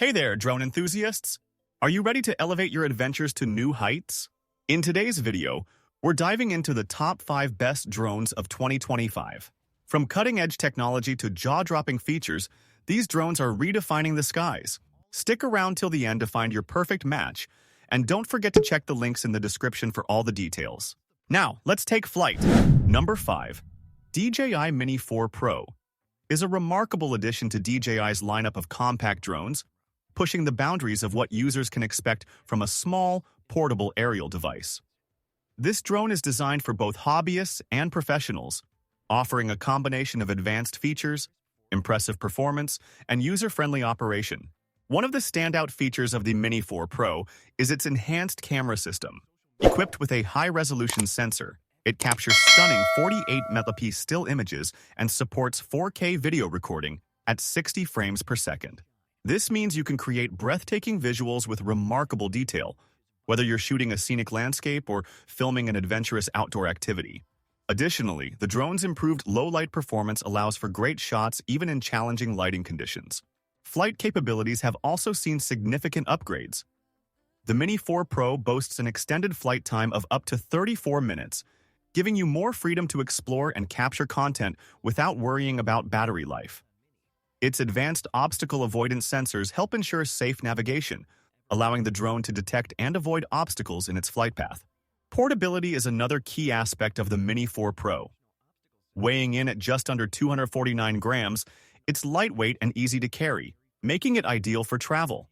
Hey there, drone enthusiasts! Are you ready to elevate your adventures to new heights? In today's video, we're diving into the top 5 best drones of 2025. From cutting-edge technology to jaw-dropping features, these drones are redefining the skies. Stick around till the end to find your perfect match, and don't forget to check the links in the description for all the details. Now, let's take flight. Number 5. DJI Mini 4 Pro is a remarkable addition to DJI's lineup of compact drones, pushing the boundaries of what users can expect from a small, portable aerial device. This drone is designed for both hobbyists and professionals, offering a combination of advanced features, impressive performance, and user-friendly operation. One of the standout features of the Mini 4 Pro is its enhanced camera system. Equipped with a high-resolution sensor, it captures stunning 48-megapixel still images and supports 4K video recording at 60 frames per second. This means you can create breathtaking visuals with remarkable detail, whether you're shooting a scenic landscape or filming an adventurous outdoor activity. Additionally, the drone's improved low-light performance allows for great shots even in challenging lighting conditions. Flight capabilities have also seen significant upgrades. The Mini 4 Pro boasts an extended flight time of up to 34 minutes, giving you more freedom to explore and capture content without worrying about battery life. Its advanced obstacle avoidance sensors help ensure safe navigation, allowing the drone to detect and avoid obstacles in its flight path. Portability is another key aspect of the Mini 4 Pro. Weighing in at just under 249 grams, it's lightweight and easy to carry, making it ideal for travel.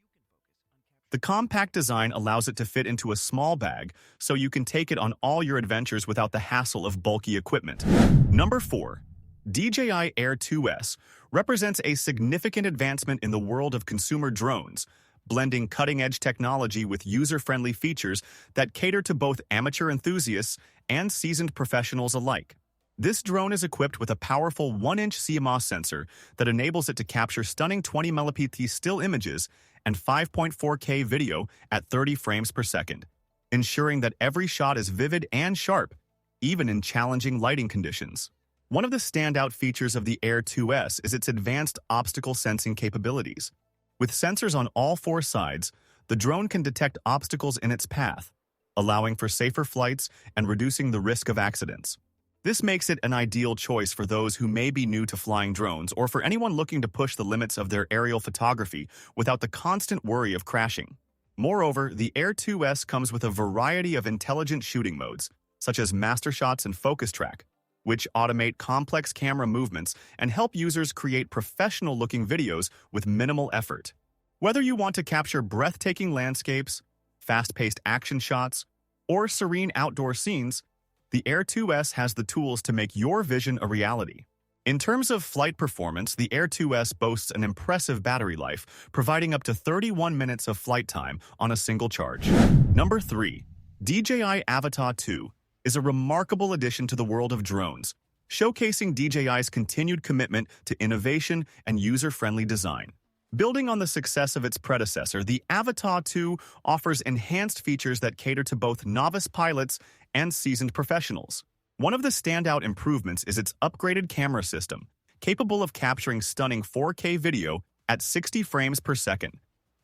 The compact design allows it to fit into a small bag, so you can take it on all your adventures without the hassle of bulky equipment. Number 4. DJI Air 2S represents a significant advancement in the world of consumer drones, blending cutting-edge technology with user-friendly features that cater to both amateur enthusiasts and seasoned professionals alike. This drone is equipped with a powerful 1-inch CMOS sensor that enables it to capture stunning 20-megapixel still images and 5.4K video at 30 frames per second, ensuring that every shot is vivid and sharp, even in challenging lighting conditions. One of the standout features of the Air 2S is its advanced obstacle sensing capabilities. With sensors on all 4 sides, the drone can detect obstacles in its path, allowing for safer flights and reducing the risk of accidents. This makes it an ideal choice for those who may be new to flying drones or for anyone looking to push the limits of their aerial photography without the constant worry of crashing. Moreover, the Air 2S comes with a variety of intelligent shooting modes, such as Master Shots and Focus Track, which automate complex camera movements and help users create professional-looking videos with minimal effort. Whether you want to capture breathtaking landscapes, fast-paced action shots, or serene outdoor scenes, the Air 2S has the tools to make your vision a reality. In terms of flight performance, the Air 2S boasts an impressive battery life, providing up to 31 minutes of flight time on a single charge. Number 3. DJI Avatar 2 is a remarkable addition to the world of drones, showcasing DJI's continued commitment to innovation and user-friendly design. Building on the success of its predecessor, the Avatar 2 offers enhanced features that cater to both novice pilots and seasoned professionals. One of the standout improvements is its upgraded camera system, capable of capturing stunning 4K video at 60 frames per second,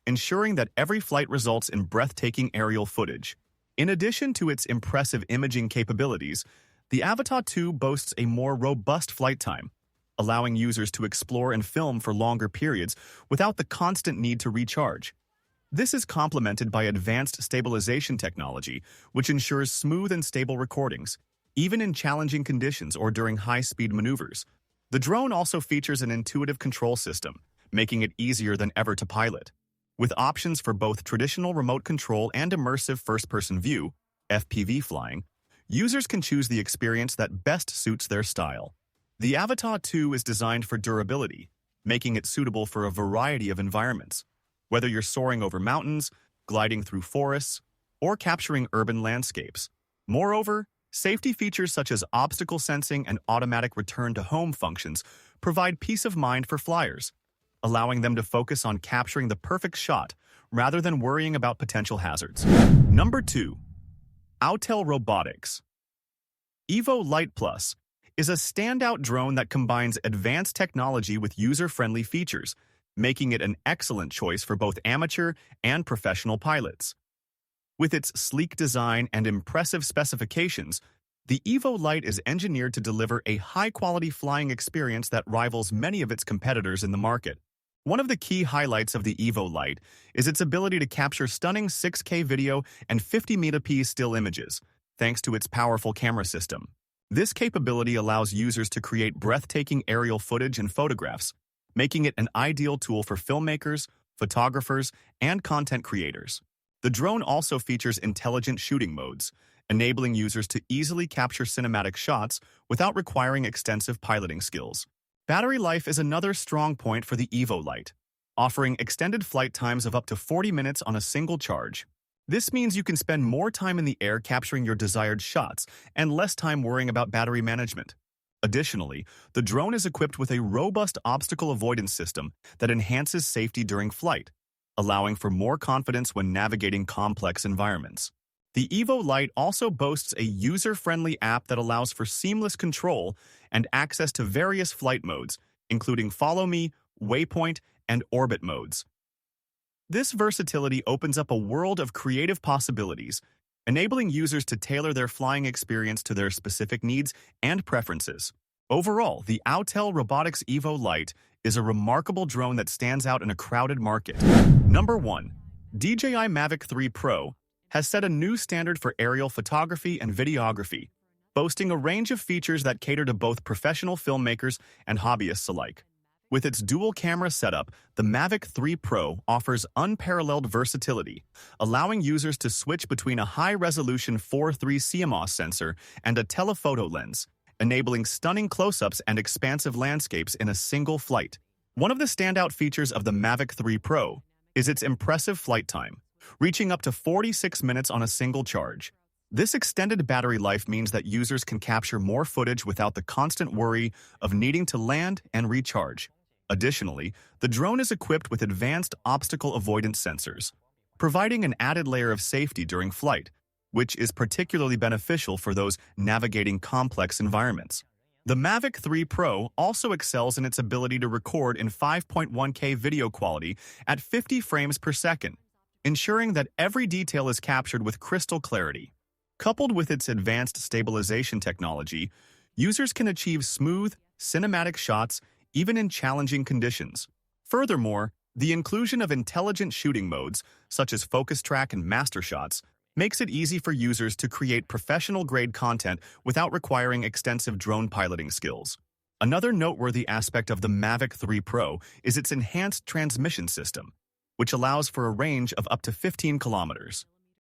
ensuring that every flight results in breathtaking aerial footage. In addition to its impressive imaging capabilities, the Avatar 2 boasts a more robust flight time, allowing users to explore and film for longer periods without the constant need to recharge. This is complemented by advanced stabilization technology, which ensures smooth and stable recordings, even in challenging conditions or during high-speed maneuvers. The drone also features an intuitive control system, making it easier than ever to pilot. With options for both traditional remote control and immersive first-person view, FPV flying, users can choose the experience that best suits their style. The Avatar 2 is designed for durability, making it suitable for a variety of environments. Whether you're soaring over mountains, gliding through forests, or capturing urban landscapes. Moreover, safety features such as obstacle sensing and automatic return-to-home functions provide peace of mind for flyers, allowing them to focus on capturing the perfect shot rather than worrying about potential hazards. Number 2. AEL Robotics Evo Lite Plus is a standout drone that combines advanced technology with user-friendly features, making it an excellent choice for both amateur and professional pilots. With its sleek design and impressive specifications, the Evo Lite is engineered to deliver a high-quality flying experience that rivals many of its competitors in the market. One of the key highlights of the Evo Lite is its ability to capture stunning 6K video and 50 megapixel still images, thanks to its powerful camera system. This capability allows users to create breathtaking aerial footage and photographs, making it an ideal tool for filmmakers, photographers, and content creators. The drone also features intelligent shooting modes, enabling users to easily capture cinematic shots without requiring extensive piloting skills. Battery life is another strong point for the Evo Lite, offering extended flight times of up to 40 minutes on a single charge. This means you can spend more time in the air capturing your desired shots and less time worrying about battery management. Additionally, the drone is equipped with a robust obstacle avoidance system that enhances safety during flight, allowing for more confidence when navigating complex environments. The Evo Lite also boasts a user-friendly app that allows for seamless control and access to various flight modes, including Follow Me, Waypoint, and Orbit modes. This versatility opens up a world of creative possibilities, enabling users to tailor their flying experience to their specific needs and preferences. Overall, the AEL Robotics Evo Lite is a remarkable drone that stands out in a crowded market. Number 1. DJI Mavic 3 Pro has set a new standard for aerial photography and videography, boasting a range of features that cater to both professional filmmakers and hobbyists alike. With its dual-camera setup, the Mavic 3 Pro offers unparalleled versatility, allowing users to switch between a high-resolution 4.3 CMOS sensor and a telephoto lens, enabling stunning close-ups and expansive landscapes in a single flight. One of the standout features of the Mavic 3 Pro is its impressive flight time, reaching up to 46 minutes on a single charge. This extended battery life means that users can capture more footage without the constant worry of needing to land and recharge. Additionally, the drone is equipped with advanced obstacle avoidance sensors, providing an added layer of safety during flight, which is particularly beneficial for those navigating complex environments. The Mavic 3 Pro also excels in its ability to record in 5.1K video quality at 50 frames per second, ensuring that every detail is captured with crystal clarity. Coupled with its advanced stabilization technology, users can achieve smooth, cinematic shots even in challenging conditions. Furthermore, the inclusion of intelligent shooting modes, such as focus track and master shots, makes it easy for users to create professional-grade content without requiring extensive drone piloting skills. Another noteworthy aspect of the Mavic 3 Pro is its enhanced transmission system, which allows for a range of up to 15 kilometers.